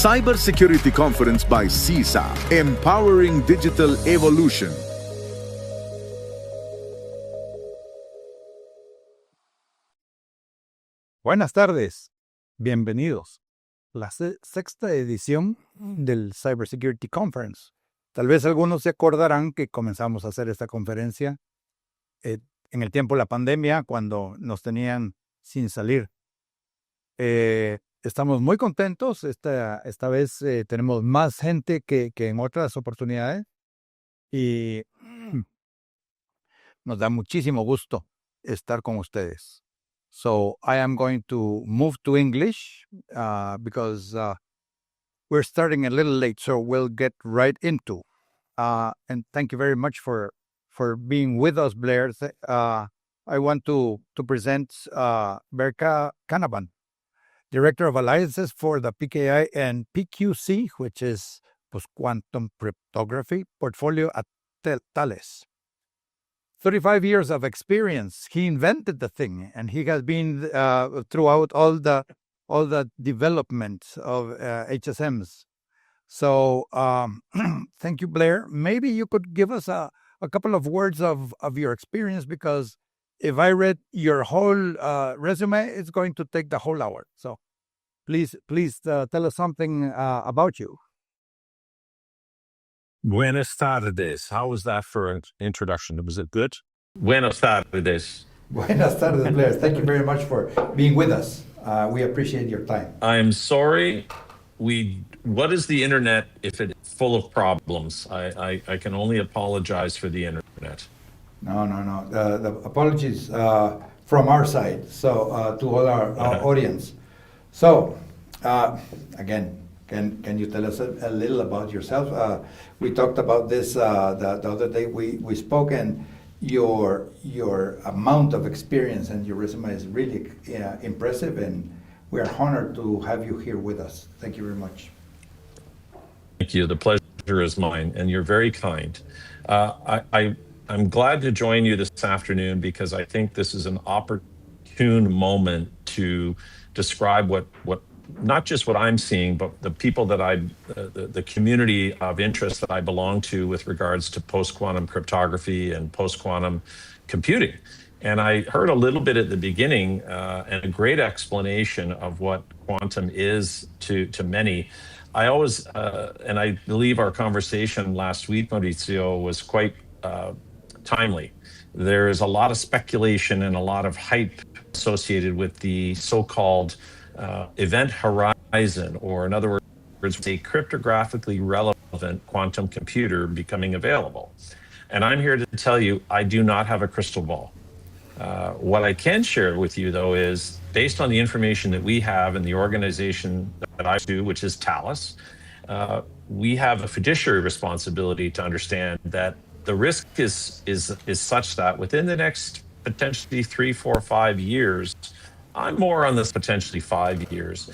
Cybersecurity Conference by SISAP, Empowering Digital Evolution. Buenas tardes, bienvenidos. La sexta edición del Cybersecurity Conference. Tal vez algunos se acordarán que comenzamos a hacer esta conferencia en el tiempo de la pandemia, cuando nos tenían sin salir. Estamos muy contentos. Esta vez tenemos más gente que en otras oportunidades y nos da muchísimo gusto estar con ustedes. So I am going to move to English because we're starting a little late, so we'll get right into. And thank you very much for being with us, Blair. I want to present Blair Canavan, Director of Alliances for the PKI and PQC, which is Post-Quantum Cryptography Portfolio at Thales. 35 years of experience. He invented the thing, and he has been throughout all the development of HSMs. So thank you, Blair. Maybe you could give us a couple of words of your experience, because if I read your whole resume, it's going to take the whole hour. So please tell us something about you. Buenas tardes. How was that for an introduction? Was it good? Buenas tardes. Buenas tardes, Blair. Thank you very much for being with us. We appreciate your time. I'm sorry. What is the internet if it's full of problems? I can only apologize for the internet. No. The apologies from our side. So to all our audience. So again, can you tell us a little about yourself? We talked about this the other day. We spoke, and your amount of experience and your resume is really impressive, and we are honored to have you here with us. Thank you very much. Thank you. The pleasure is mine, and you're very kind. I'm glad to join you this afternoon, because I think this is an opportune moment to describe what not just what I'm seeing, but the people that the community of interest that I belong to with regards to post-quantum cryptography and post-quantum computing. And I heard a little bit at the beginning and a great explanation of what quantum is to many. I always, and I believe our conversation last week, Mauricio, was quite timely. There is a lot of speculation and a lot of hype associated with the so-called event horizon, or in other words, a cryptographically relevant quantum computer becoming available. And I'm here to tell you, I do not have a crystal ball. What I can share with you, though, is based on the information that we have in the organization that I do, which is Thales, we have a fiduciary responsibility to understand that the risk is such that within the next potentially 3, 4, 5 years, I'm more on this potentially 5 years,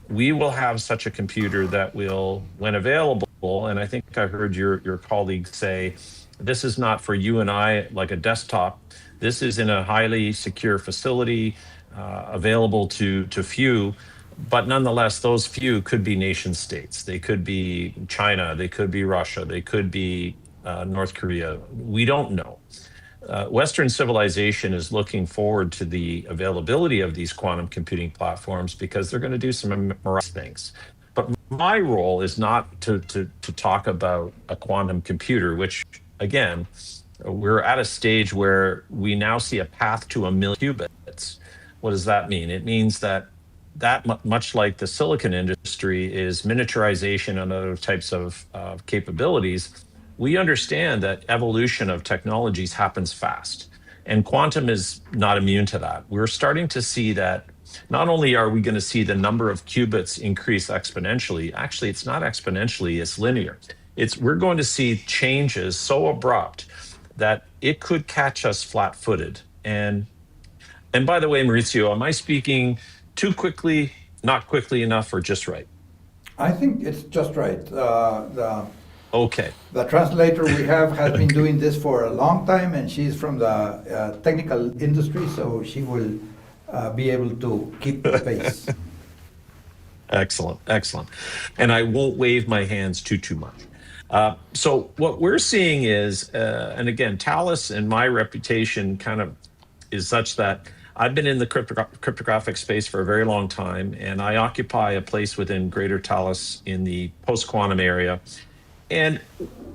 we will have such a computer that will, when available, and I think I heard your colleague say, this is not for you and I like a desktop. This is in a highly secure facility, available to few, but nonetheless, those few could be nation states. They could be China, they could be Russia, they could be North Korea. We don't know. Western civilization is looking forward to the availability of these quantum computing platforms, because they're going to do some miraculous things. But my role is not to talk about a quantum computer, which, again, we're at a stage where we now see a path to 1 million qubits. What does that mean? It means that much like the silicon industry is miniaturization and other types of capabilities, we understand that evolution of technologies happens fast, and quantum is not immune to that. We're starting to see that not only are we going to see the number of qubits increase exponentially, actually it's not exponentially, it's linear. We're going to see changes so abrupt that it could catch us flat-footed. And by the way, Mauricio, am I speaking too quickly, not quickly enough, or just right? I think it's just right. Okay. The translator we have has been doing this for a long time, and she's from the technical industry, so she will be able to keep the pace. Excellent, excellent. And I won't wave my hands too much. So what we're seeing is, and again, Thales and my reputation kind of is such that I've been in the cryptographic space for a very long time, and I occupy a place within Greater Thales in the post-quantum area. And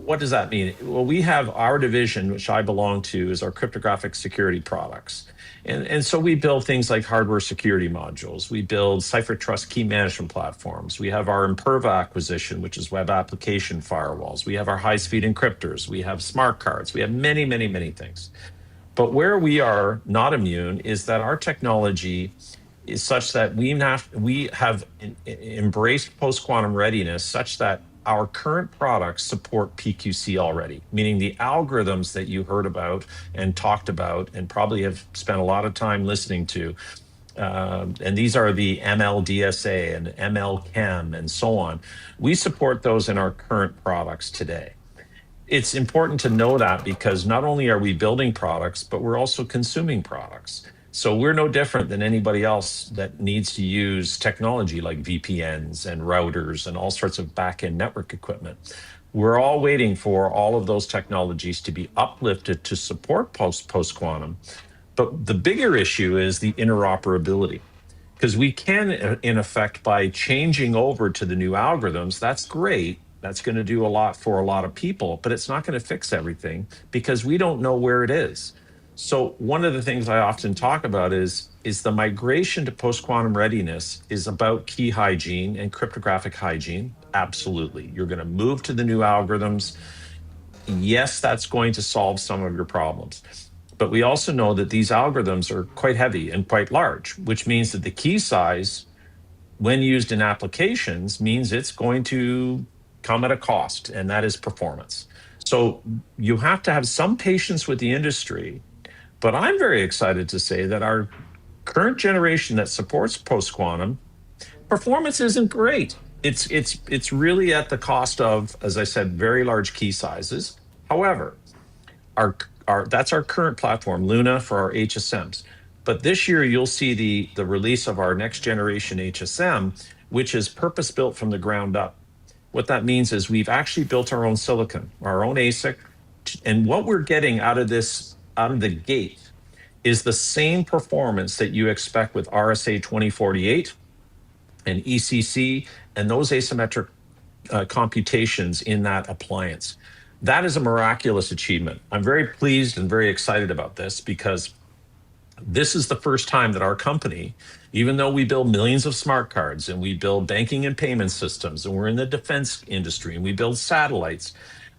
what does that mean? Well, we have our division, which I belong to, is our cryptographic security products. And so we build things like hardware security modules. We build Cipher Trust key management platforms. We have our Imperva acquisition, which is web application firewalls. We have our high-speed encryptors. We have smart cards. We have many, many, many things. But where we are not immune is that our technology is such that we have embraced post-quantum readiness such that our current products support PQC already, meaning the algorithms that you heard about and talked about and probably have spent a lot of time listening to. And these are the MLDSA and MLChem and so on. We support those in our current products today. It's important to know that because not only are we building products, but we're also consuming products. So we're no different than anybody else that needs to use technology like VPNs and routers and all sorts of back-end network equipment. We're all waiting for all of those technologies to be uplifted to support post-quantum. But the bigger issue is the interoperability. Because we can, in effect, by changing over to the new algorithms, that's great. That's going to do a lot for a lot of people, but it's not going to fix everything because we don't know where it is. So one of the things I often talk about is the migration to post-quantum readiness is about key hygiene and cryptographic hygiene. Absolutely. You're going to move to the new algorithms. Yes, that's going to solve some of your problems. But we also know that these algorithms are quite heavy and quite large, which means that the key size, when used in applications, means it's going to come at a cost, and that is performance. So you have to have some patience with the industry. But I'm very excited to say that our current generation that supports post-quantum performance isn't great. It's really at the cost of, as I said, very large key sizes. However, that's our current platform, Luna, for our HSMs. But this year you'll see the release of our next generation HSM, which is purpose-built from the ground up. What that means is we've actually built our own silicon, our own ASIC, and what we're getting out of the gate is the same performance that you expect with RSA 2048 and ECC and those asymmetric computations in that appliance. That is a miraculous achievement. I'm very pleased and very excited about this because this is the first time that our company, even though we build millions of smart cards and we build banking and payment systems and we're in the defense industry and we build satellites,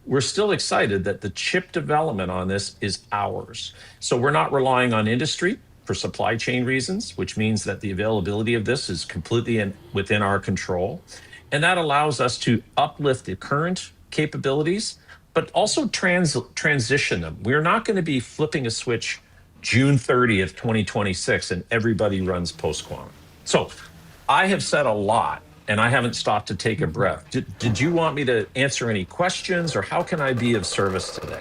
we're still excited that the chip development on this is ours. So we're not relying on industry for supply chain reasons, which means that the availability of this is completely within our control. And that allows us to uplift the current capabilities, but also transition them. We're not going to be flipping a switch June 30th, 2026, and everybody runs post-quantum. So I have said a lot, and I haven't stopped to take a breath. Did you want me to answer any questions, or how can I be of service today?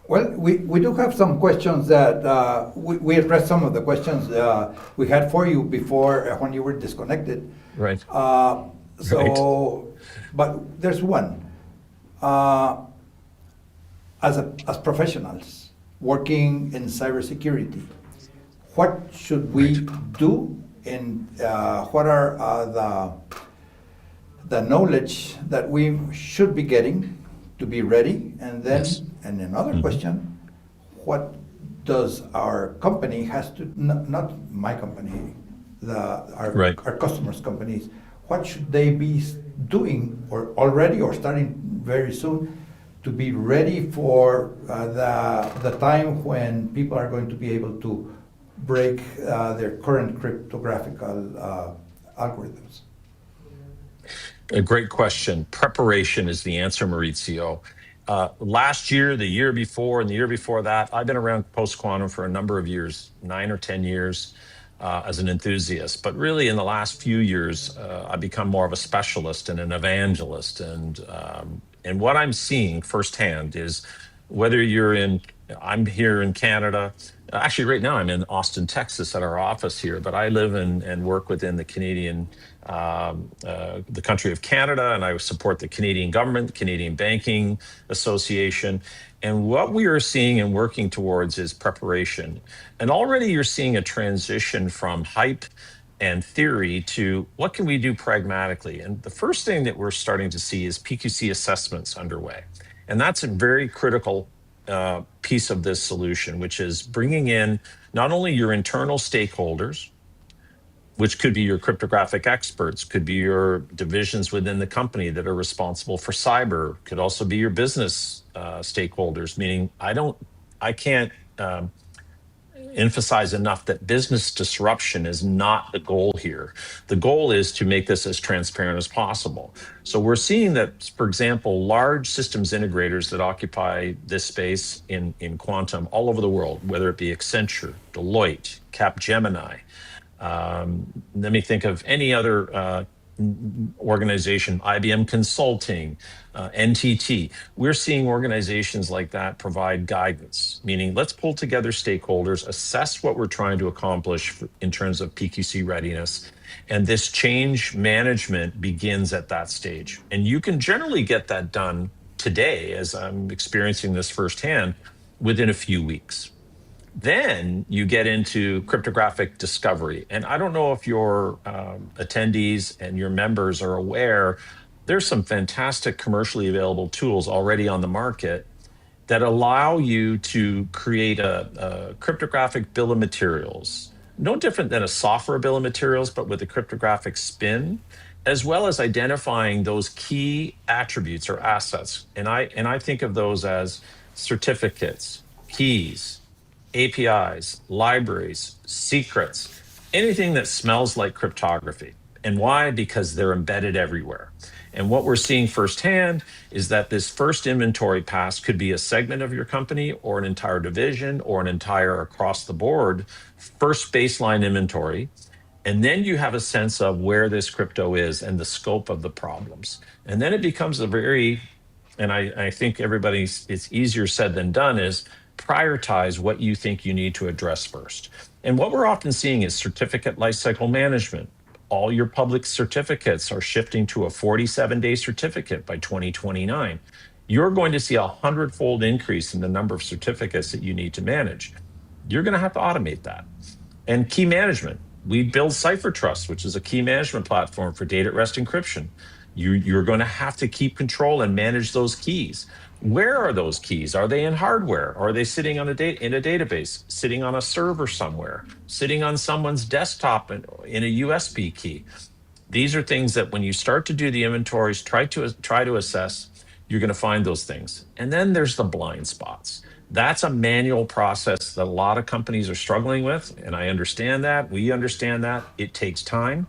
Well, we do have some questions that we addressed some of the questions we had for you before when you were disconnected. Right. But there's one. As professionals working in cybersecurity, what should we do, and what are the knowledge that we should be getting to be ready? And then, Yes. and another question, what does our company has to, not my company, our customers' companies, what should they be doing or already or starting very soon to be ready for the time when people are going to be able to break their current cryptographic algorithms? A great question. Preparation is the answer, Mauricio. Last year, the year before, and the year before that, I've been around post-quantum for a number of years, 9 or 10 years as an enthusiast. But really, in the last few years, I've become more of a specialist and an evangelist. And what I'm seeing firsthand is whether you're in I'm here in Canada. Actually, right now I'm in Austin, Texas at our office here, but I live and work within the Canadian, the country of Canada, and I support the Canadian government, the Canadian Banking Association. And what we are seeing and working towards is preparation. And already you're seeing a transition from hype and theory to what can we do pragmatically. And the first thing that we're starting to see is PQC assessments underway. And that's a very critical piece of this solution, which is bringing in not only your internal stakeholders, which could be your cryptographic experts, could be your divisions within the company that are responsible for cyber, could also be your business stakeholders, meaning I can't emphasize enough that business disruption is not the goal here. The goal is to make this as transparent as possible. So we're seeing that, for example, large systems integrators that occupy this space in quantum all over the world, whether it be Accenture, Deloitte, Capgemini, let me think of any other organization, IBM Consulting, NTT. We're seeing organizations like that provide guidance, meaning let's pull together stakeholders, assess what we're trying to accomplish in terms of PQC readiness. And this change management begins at that stage. And you can generally get that done today, as I'm experiencing this firsthand, within a few weeks. Then you get into cryptographic discovery. And I don't know if your attendees and your members are aware, there's some fantastic commercially available tools already on the market that allow you to create a cryptographic bill of materials, no different than a software bill of materials, but with a cryptographic spin, as well as identifying those key attributes or assets. And I think of those as certificates, keys, APIs, libraries, secrets, anything that smells like cryptography. And why? Because they're embedded everywhere. And what we're seeing firsthand is that this first inventory pass could be a segment of your company or an entire division or an entire across the board first baseline inventory. And then you have a sense of where this crypto is and the scope of the problems. And then it becomes a very, and I think it's easier said than done, is prioritize what you think you need to address first. And what we're often seeing is certificate lifecycle management. All your public certificates are shifting to a 47-day certificate by 2029. You're going to see a 100-fold increase in the number of certificates that you need to manage. You're going to have to automate that. And key management. We build CipherTrust, which is a key management platform for data at rest encryption. You're going to have to keep control and manage those keys. Where are those keys? Are they in hardware? Or are they sitting in a database, sitting on a server somewhere, sitting on someone's desktop in a USB key? These are things that when you start to do the inventories, try to assess, you're going to find those things. And then there's the blind spots. That's a manual process that a lot of companies are struggling with. And I understand that. We understand that. It takes time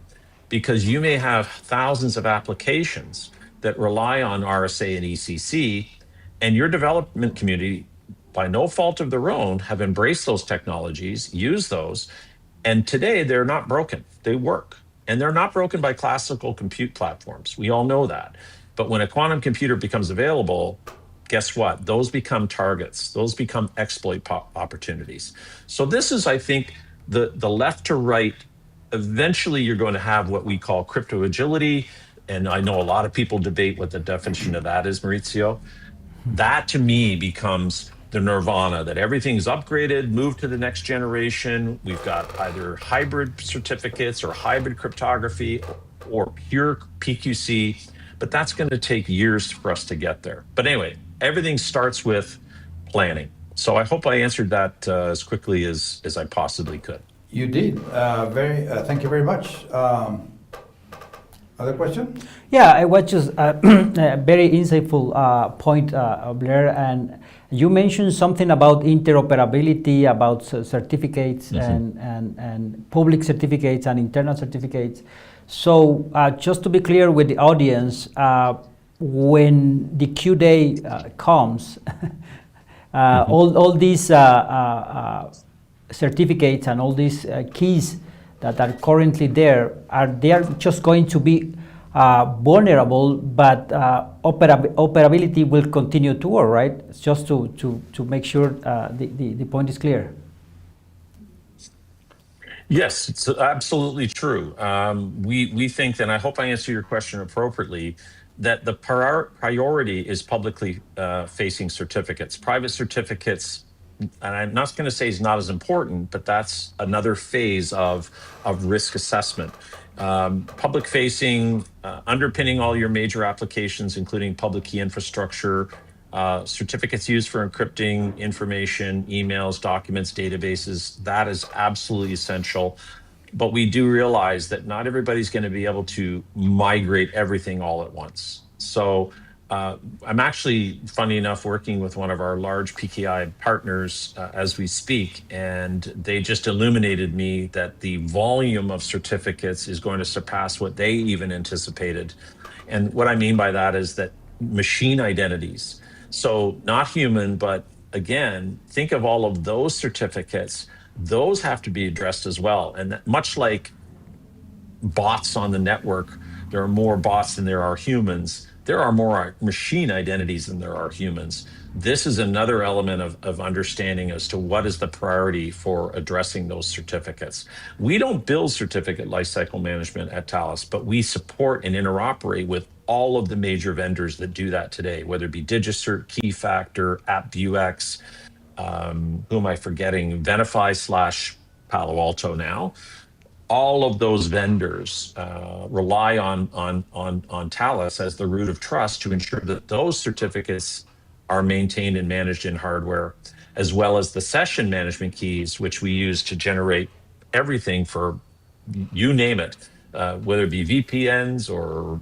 because you may have thousands of applications that rely on RSA and ECC. And your development community, by no fault of their own, have embraced those technologies, use those, and today they're not broken. They work. And they're not broken by classical compute platforms. We all know that. But when a quantum computer becomes available, guess what? Those become targets. Those become exploit opportunities. So this is, I think, the left to right. Eventually, you're going to have what we call crypto agility. And I know a lot of people debate what the definition of that is, Mauricio. That to me becomes the nirvana, that everything's upgraded, moved to the next generation. We've got either hybrid certificates or hybrid cryptography or pure PQC, but that's going to take years for us to get there. But anyway, everything starts with planning. So I hope I answered that as quickly as I possibly could. You did. Thank you very much. Other question? Yeah, it was just a very insightful point, Blair. And you mentioned something about interoperability, about certificates and public certificates and internal certificates. So just to be clear with the audience, when the Q day comes, all these certificates and all these keys that are currently there, they are just going to be vulnerable, but operability will continue to work, right? It's just to make sure the point is clear. Yes, it's absolutely true. We think, and I hope I answer your question appropriately, that the priority is publicly facing certificates. Private certificates, and I'm not going to say is not as important, but that's another phase of risk assessment. Public facing, underpinning all your major applications, including public key infrastructure, certificates used for encrypting information, emails, documents, databases, that is absolutely essential. But we do realize that not everybody's going to be able to migrate everything all at once. So I'm actually, funny enough, working with one of our large PKI partners as we speak, and they just illuminated me that the volume of certificates is going to surpass what they even anticipated. And what I mean by that is that machine identities, so not human, but again, think of all of those certificates. Those have to be addressed as well. And much like bots on the network, there are more bots than there are humans. There are more machine identities than there are humans. This is another element of understanding as to what is the priority for addressing those certificates. We don't build certificate lifecycle management at Thales, but we support and interoperate with all of the major vendors that do that today, whether it be DigiCert, Keyfactor, AppViewX, who am I forgetting? Venafi / Palo Alto now. All of those vendors rely on Thales as the root of trust to ensure that those certificates are maintained and managed in hardware, as well as the session management keys, which we use to generate everything for, you name it, whether it be VPNs or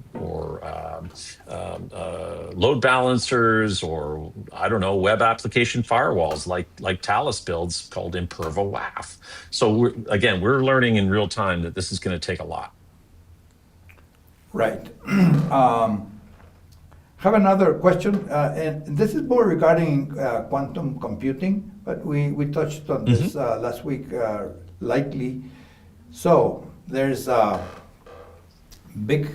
load balancers, or I don't know, web application firewalls like Thales builds, called Imperva WAF. So we're learning in real time that this is going to take a lot. Right. Have another question, and this is more regarding quantum computing, but we touched on this last week lightly. So there's big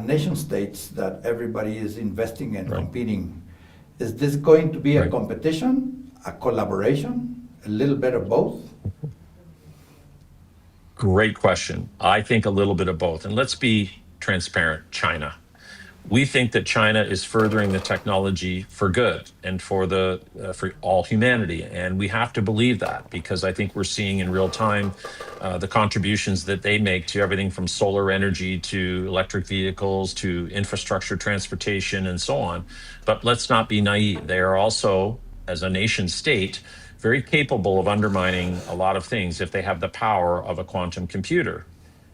nation states that everybody is investing and competing. Is this going to be a competition, a collaboration, a little bit of both? Great question. I think a little bit of both. And let's be transparent, China. We think that China is furthering the technology for good and for all humanity. And we have to believe that, because I think we're seeing in real time the contributions that they make to everything from solar energy to electric vehicles to infrastructure, transportation, and so on. But let's not be naive. They are also, as a nation state, very capable of undermining a lot of things if they have the power of a quantum computer.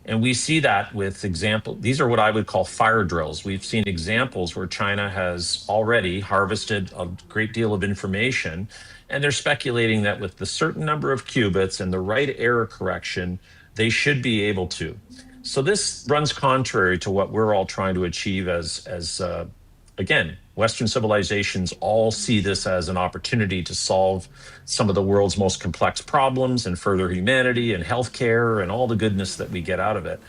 And we see that with example. These are what I would call fire drills. We've seen examples where China has already harvested a great deal of information, and they're speculating that with the certain number of qubits and the right error correction, they should be able to. So this runs contrary to what we're all trying to achieve as again, Western civilizations all see this as an opportunity to solve some of the world's most complex problems and further humanity and healthcare and all the goodness that we get out of it.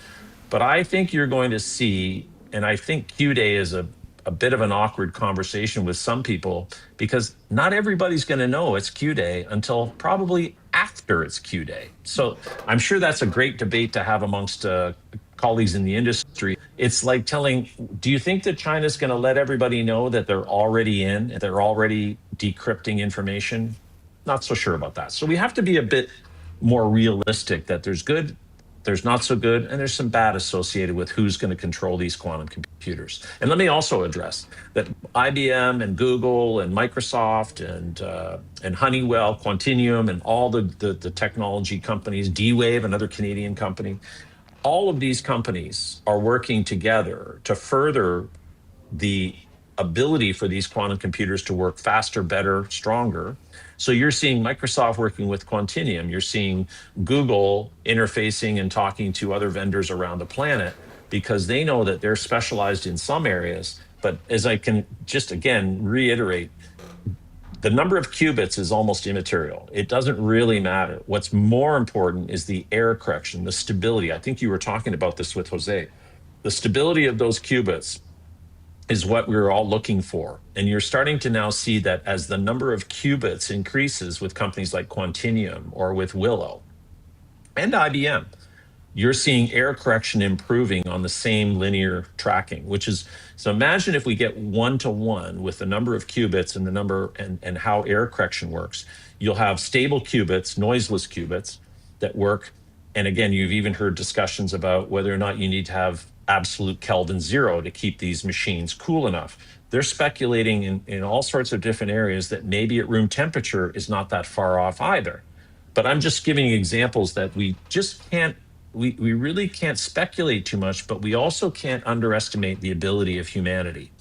But I think you're going to see, and I think Q-Day is a bit of an awkward conversation with some people, because not everybody's going to know it's Q-Day until probably after it's Q-Day. So I'm sure that's a great debate to have amongst colleagues in the industry. It's like telling, do you think that China's going to let everybody know that they're already in, they're already decrypting information? Not so sure about that. So we have to be a bit more realistic that there's good, there's not so good, and there's some bad associated with who's going to control these quantum computers. And let me also address that IBM and Google and Microsoft and Honeywell, Quantinuum, and all the technology companies, D-Wave, another Canadian company, all of these companies are working together to further the ability for these quantum computers to work faster, better, stronger. So you're seeing Microsoft working with Quantinuum. You're seeing Google interfacing and talking to other vendors around the planet, because they know that they're specialized in some areas. But as I can just again reiterate, the number of qubits is almost immaterial. It doesn't really matter. What's more important is the error correction, the stability. I think you were talking about this with Jose. The stability of those qubits is what we're all looking for. And you're starting to now see that as the number of qubits increases with companies like Quantinuum or with Willow and IBM, you're seeing error correction improving on the same linear tracking, which is, so imagine if we get 1-to-1 with the number of qubits and the number and how error correction works. You'll have stable qubits, noiseless qubits that work. And again, you've even heard discussions about whether or not you need to have absolute Kelvin zero to keep these machines cool enough. They're speculating in all sorts of different areas that maybe at room temperature is not that far off either. But I'm just giving examples that we just can't, we really can't speculate too much, but we also can't underestimate the ability of humanity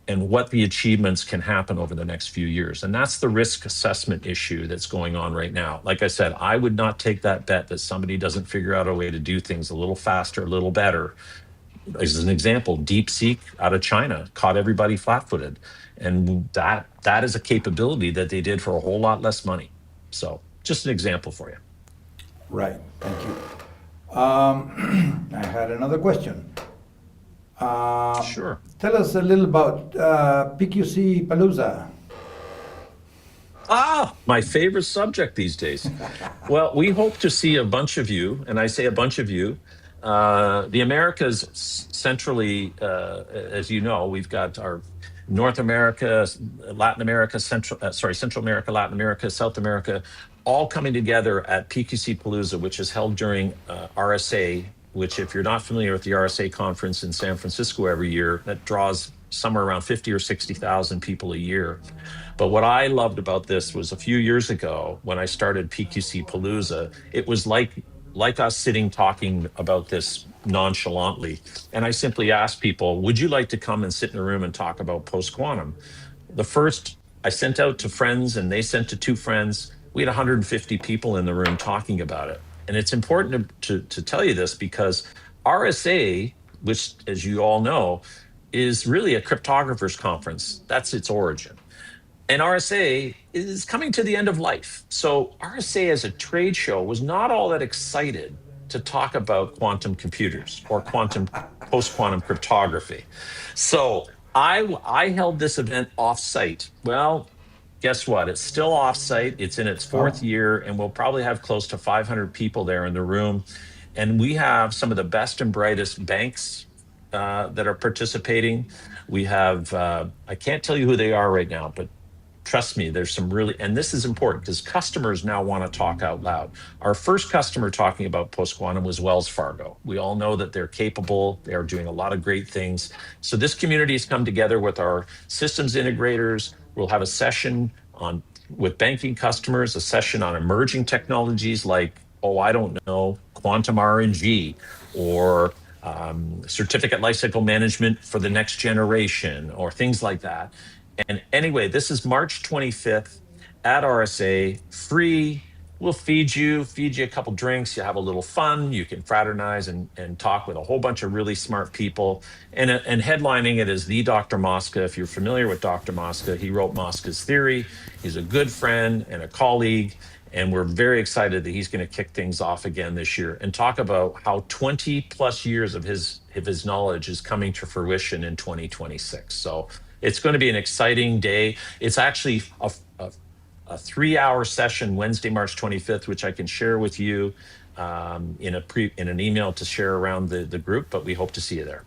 and what the achievements can happen over the next few years. And that's the risk assessment issue that's going on right now. Like I said, I would not take that bet that somebody doesn't figure out a way to do things a little faster, a little better. As an example, DeepSeek out of China caught everybody flat-footed. And that is a capability that they did for a whole lot less money. So just an example for you. Right, thank you. I had another question. Sure. Tell us a little about PQC Palooza. My favorite subject these days. Well, we hope to see a bunch of you, and I say a bunch of you. The Americas centrally, as you know, we've got our North America, Latin America, Central America, Latin America, South America, all coming together at PQC Palooza, which is held during RSA, which if you're not familiar with the RSA conference in San Francisco every year, that draws somewhere around 50 or 60,000 people a year. But what I loved about this was a few years ago when I started PQC Palooza, it was like us sitting talking about this nonchalantly. And I simply asked people, would you like to come and sit in a room and talk about post-quantum? The first I sent out to friends and they sent to 2 friends. We had 150 people in the room talking about it. And it's important to tell you this because RSA, which as you all know, is really a cryptographers conference. That's its origin. And RSA is coming to the end of life. So RSA as a trade show was not all that excited to talk about quantum computers or quantum post-quantum cryptography. So I held this event off-site. Well, guess what? It's still off-site. It's in its 4th year, and we'll probably have close to 500 people there in the room. And we have some of the best and brightest banks that are participating. We have, I can't tell you who they are right now, but trust me, there's some really, and this is important because customers now want to talk out loud. Our first customer talking about post-quantum was Wells Fargo. We all know that they're capable. They are doing a lot of great things. So this community has come together with our systems integrators. We'll have a session with banking customers, a session on emerging technologies like, I don't know, quantum RNG or certificate lifecycle management for the next generation or things like that. And anyway, this is March 25th at RSA, free. We'll feed you a couple drinks. You have a little fun. You can fraternize and talk with a whole bunch of really smart people. And headlining it is the Dr. Mosca. If you're familiar with Dr. Mosca, he wrote Mosca's Theory. He's a good friend and a colleague. And we're very excited that he's going to kick things off again this year and talk about how 20 plus years of his knowledge is coming to fruition in 2026. So it's going to be an exciting day. It's actually a 3-hour session Wednesday, March 25th, which I can share with you in an email to share around the group, but we hope to see you there.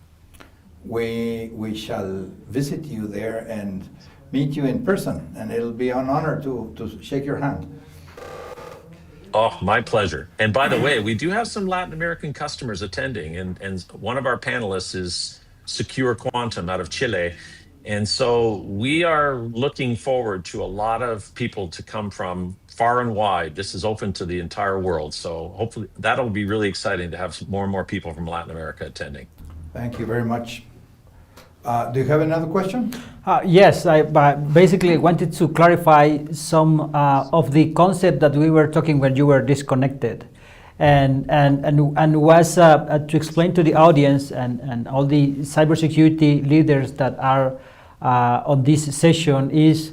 We shall visit you there and meet you in person, and it'll be an honor to shake your hand. Oh, my pleasure. And by the way, we do have some Latin American customers attending, and one of our panelists is Secure Quantum out of Chile. And so we are looking forward to a lot of people to come from far and wide. This is open to the entire world. So hopefully that'll be really exciting to have more and more people from Latin America attending. Thank you very much. Do you have another question? Yes, I basically wanted to clarify some of the concept that we were talking when you were disconnected. And was to explain to the audience and all the cybersecurity leaders that are on this session is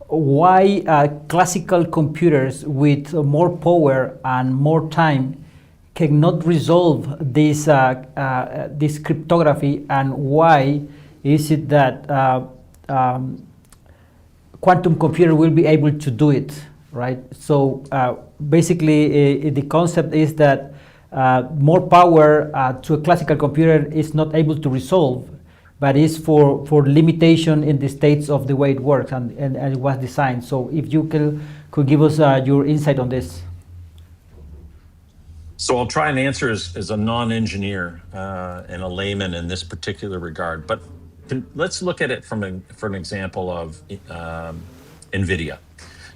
why classical computers with more power and more time cannot resolve this cryptography, and why is it that quantum computer will be able to do it, right? So basically the concept is that more power to a classical computer is not able to resolve, but is for limitation in the states of the way it works and it was designed. So if you could give us your insight on this. So I'll try and answer as a non-engineer and a layman in this particular regard, but let's look at it for an example of NVIDIA.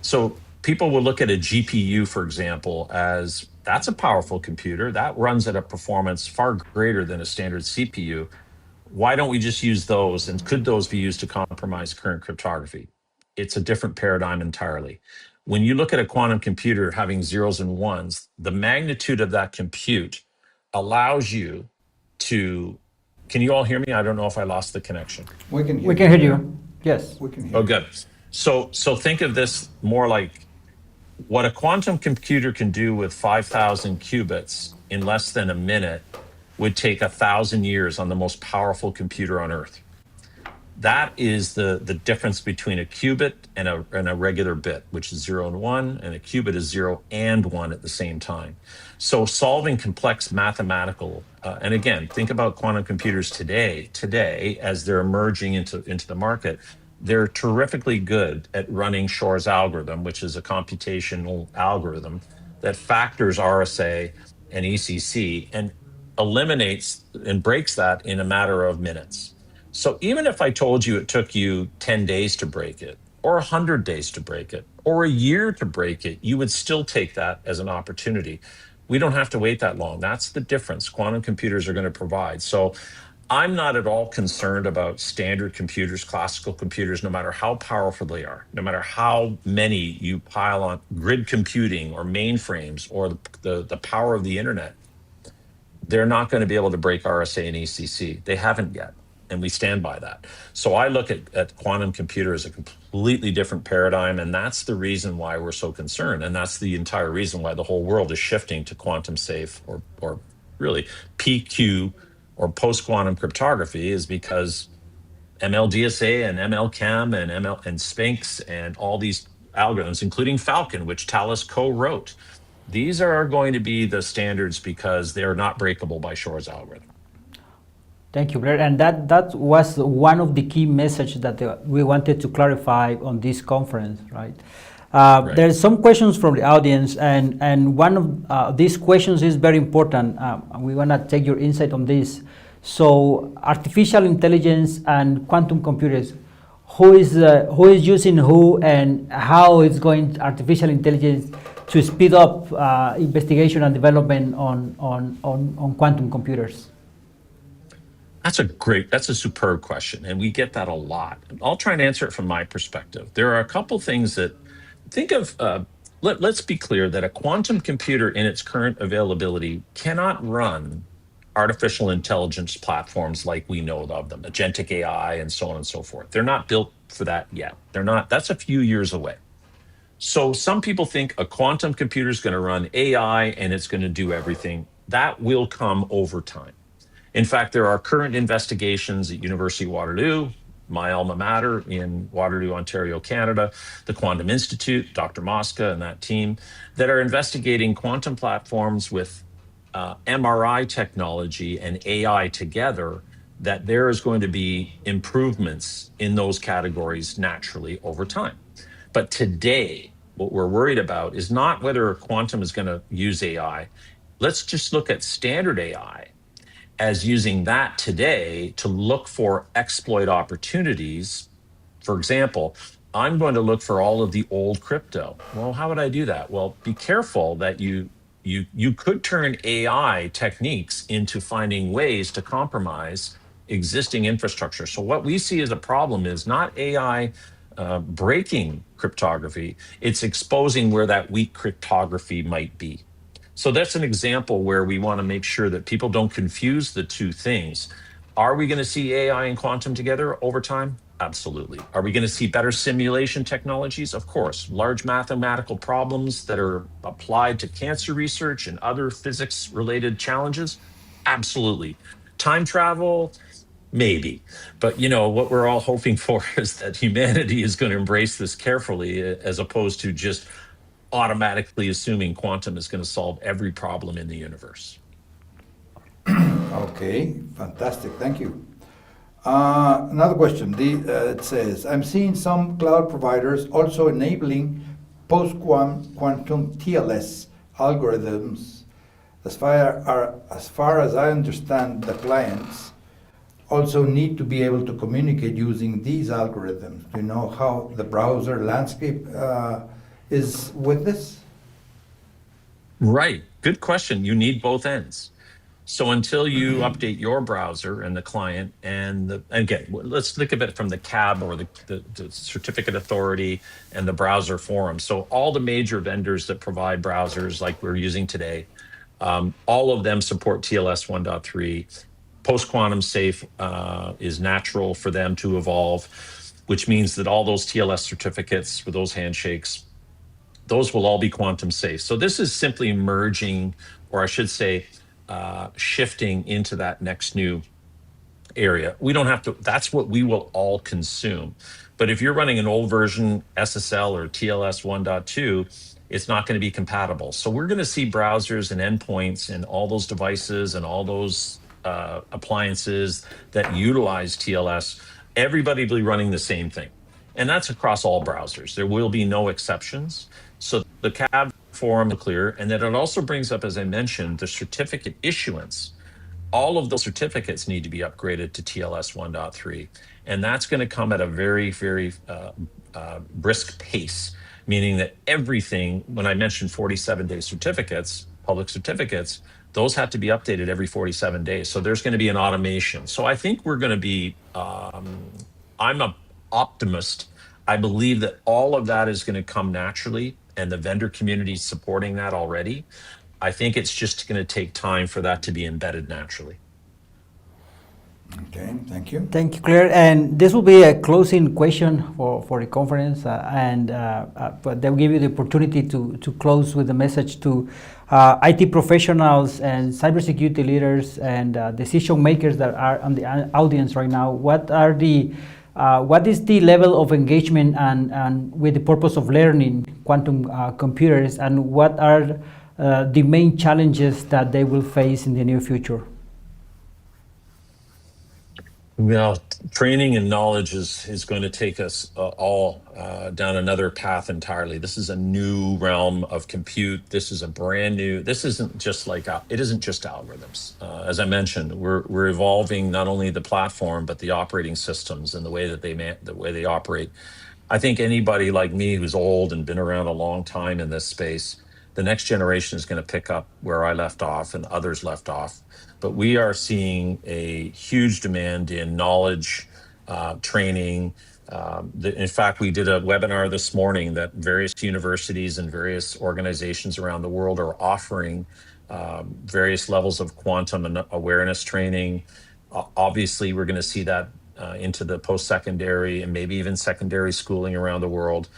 So people will look at a GPU, for example, as that's a powerful computer that runs at a performance far greater than a standard CPU. Why don't we just use those, and could those be used to compromise current cryptography? It's a different paradigm entirely. When you look at a quantum computer having zeros and ones, the magnitude of that compute allows you to, can you all hear me? I don't know if I lost the connection. We can hear you. Yes. We can hear Oh, good. So think of this more like what a quantum computer can do with 5,000 qubits in less than a minute would take 1,000 years on the most powerful computer on Earth. That is the difference between a qubit and a regular bit, which is 0 and 1, and a qubit is 0 and 1 at the same time. So solving complex mathematical, and again, think about quantum computers today as they're emerging into the market. They're terrifically good at running Shor's algorithm, which is a computational algorithm that factors RSA and ECC and eliminates and breaks that in a matter of minutes. So even if I told you it took you 10 days to break it, or 100 days to break it, or a year to break it, you would still take that as an opportunity. We don't have to wait that long. That's the difference quantum computers are going to provide. So I'm not at all concerned about standard computers, classical computers, no matter how powerful they are, no matter how many you pile on grid computing or mainframes or the power of the internet. They're not going to be able to break RSA and ECC. They haven't yet. And we stand by that. So I look at quantum computer as a completely different paradigm, and that's the reason why we're so concerned. And that's the entire reason why the whole world is shifting to quantum safe or really PQ or post-quantum cryptography, is because MLDSA and MLChem and Sphinx and all these algorithms, including Falcon, which Thales co-wrote, these are going to be the standards because they're not breakable by Shor's algorithm. Thank you, Blair. And that was one of the key messages that we wanted to clarify on this conference, right? Right. There are some questions from the audience, and one of these questions is very important. We want to take your insight on this. So, artificial intelligence and quantum computers, who is using who, and how is going artificial intelligence to speed up investigation and development on quantum computers? That's a superb question, and we get that a lot. I'll try and answer it from my perspective. There are a couple things that think of. Let's be clear that a quantum computer in its current availability cannot run artificial intelligence platforms like we know of them, agentic AI and so on and so forth. They're not built for that yet. They're not. That's a few years away. So some people think a quantum computer is going to run AI and it's going to do everything. That will come over time. In fact, there are current investigations at University of Waterloo, my alma mater in Waterloo, Ontario, Canada, the Quantum Institute, Dr. Mosca and that team, that are investigating quantum platforms with MRI technology and AI together, that there is going to be improvements in those categories naturally over time. But today, what we're worried about is not whether quantum is going to use AI. Let's just look at standard AI as using that today to look for exploit opportunities. For example, I'm going to look for all of the old crypto. Well, how would I do that? Well, be careful that you could turn AI techniques into finding ways to compromise existing infrastructure. So what we see as a problem is not AI breaking cryptography, it's exposing where that weak cryptography might be. So that's an example where we want to make sure that people don't confuse the two things. Are we going to see AI and quantum together over time? Absolutely. Are we going to see better simulation technologies? Of course. Large mathematical problems that are applied to cancer research and other physics related challenges? Absolutely. Time travel? Maybe. But what we're all hoping for is that humanity is going to embrace this carefully, as opposed to just automatically assuming quantum is going to solve every problem in the universe. Okay, fantastic. Thank you. Another question. It says, I'm seeing some cloud providers also enabling post-quantum TLS algorithms. As far as I understand, the clients also need to be able to communicate using these algorithms. Do you know how the browser landscape is with this? Right. Good question. You need both ends. So until you update your browser and the client, and again, let's think of it from the CAB, or the certificate authority, and the browser forum. So all the major vendors that provide browsers like we're using today, all of them support TLS 1.3. Post-quantum safe is natural for them to evolve, which means that all those TLS certificates with those handshakes, those will all be quantum safe. So this is simply merging, or I should say, shifting into that next new area. We don't have to, that's what we will all consume. But if you're running an old version SSL or TLS 1.2, it's not going to be compatible. So we're going to see browsers and endpoints and all those devices and all those appliances that utilize TLS, everybody will be running the same thing. And that's across all browsers. There will be no exceptions. So the CAB forum is clear. And then it also brings up, as I mentioned, the certificate issuance. All of those certificates need to be upgraded to TLS 1.3. And that's going to come at a very, very brisk pace, meaning that everything, when I mentioned 47-day certificates, public certificates, those have to be updated every 47 days. So there's going to be an automation. So I think we're going to be, I'm an optimist. I believe that all of that is going to come naturally, and the vendor community is supporting that already. I think it's just going to take time for that to be embedded naturally. Okay, thank you. Thank you, Claire. And this will be a closing question for the conference, but they'll give you the opportunity to close with a message to IT professionals and cybersecurity leaders and decision makers that are on the audience right now. What is the level of engagement and with the purpose of learning quantum computers, and what are the main challenges that they will face in the near future? Well, training and knowledge is going to take us all down another path entirely. This is a new realm of compute. This is a brand new. This isn't just like it isn't just algorithms. As I mentioned, we're evolving not only the platform but the operating systems and the way that they operate. I think anybody like me who's old and been around a long time in this space, the next generation is going to pick up where I left off and others left off. But we are seeing a huge demand in knowledge, training. In fact, we did a webinar this morning that various universities and various organizations around the world are offering various levels of quantum awareness training. Obviously, we're going to see that into the post-secondary and maybe even secondary schooling around the world.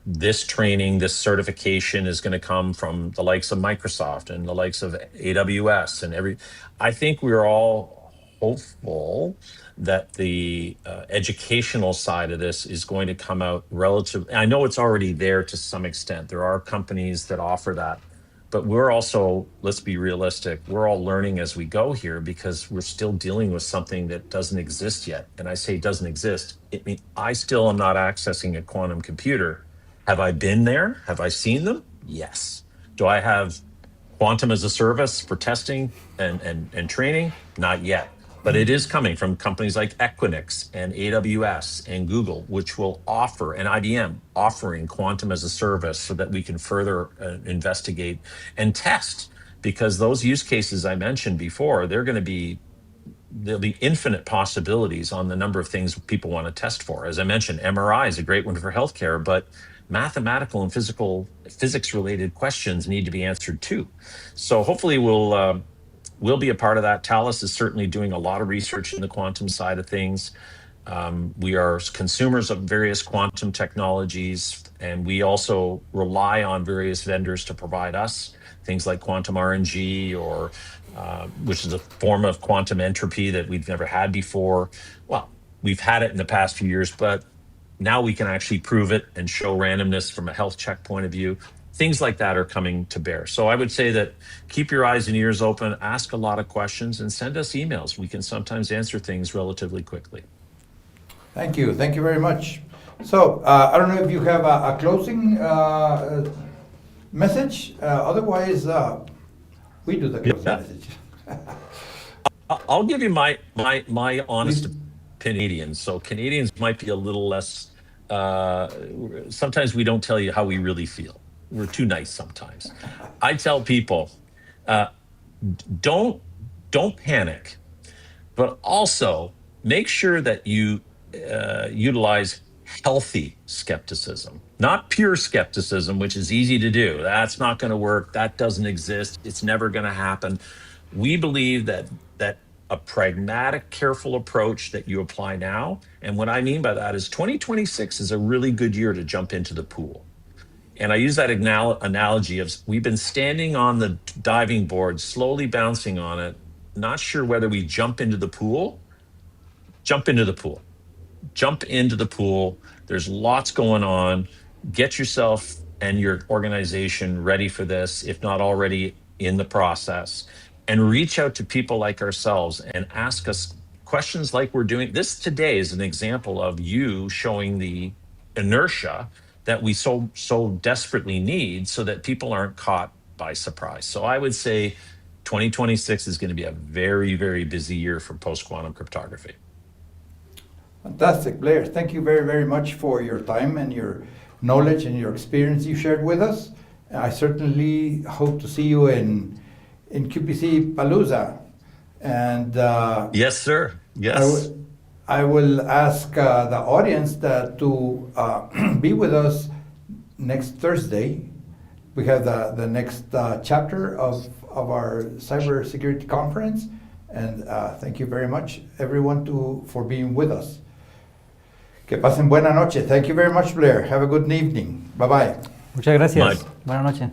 This training, this certification is going to come from the likes of Microsoft and the likes of AWS and I think we're all hopeful that the educational side of this is going to come out relatively. I know it's already there to some extent. There are companies that offer that. But we're also, let's be realistic, we're all learning as we go here because we're still dealing with something that doesn't exist yet. And I say doesn't exist. It means I still am not accessing a quantum computer. Have I been there? Have I seen them? Yes. Do I have quantum as a service for testing and training? Not yet. But it is coming from companies like Equinix and AWS and Google, which will offer, and IBM offering quantum as a service so that we can further investigate and test. Because those use cases I mentioned before, there'll be infinite possibilities on the number of things people want to test for. As I mentioned, MRI is a great one for healthcare, but mathematical and physics-related questions need to be answered too. So hopefully we'll be a part of that. Thales is certainly doing a lot of research in the quantum side of things. We are consumers of various quantum technologies, and we also rely on various vendors to provide us things like quantum RNG, or which is a form of quantum entropy that we've never had before. Well, we've had it in the past few years, but now we can actually prove it and show randomness from a health check point of view. Things like that are coming to bear. So I would say that keep your eyes and ears open, ask a lot of questions, and send us emails. We can sometimes answer things relatively quickly. Thank you. Thank you very much. So, I don't know if you have a closing message. Otherwise, we do the closing message. I'll give you my honest opinion. So Canadians might be a little less, sometimes we don't tell you how we really feel. We're too nice sometimes. I tell people, don't panic, but also make sure that you utilize healthy skepticism, not pure skepticism, which is easy to do. That's not going to work. That doesn't exist. It's never going to happen. We believe that a pragmatic, careful approach that you apply now, and what I mean by that is 2026 is a really good year to jump into the pool. And I use that analogy of we've been standing on the diving board, slowly bouncing on it, not sure whether we jump into the pool. Jump into the pool. Jump into the pool. There's lots going on. Get yourself and your organization ready for this, if not already in the process, and reach out to people like ourselves and ask us questions like we're doing. This today is an example of you showing the inertia that we so desperately need, so that people aren't caught by surprise. So I would say 2026 is going to be a very, very busy year for post-quantum cryptography. Fantastic, Blair. Thank you very, very much for your time and your knowledge and your experience you shared with us. I certainly hope to see you in QPC Palooza. And yes, sir. Yes. I will ask the audience to be with us next Thursday. We have the next chapter of our Cybersecurity Conference. And thank you very much, everyone, for being with us. Que pasen buena noche. Thank you very much, Blair. Have a good evening. Bye-bye. Muchas gracias. Bye. Buenas noches.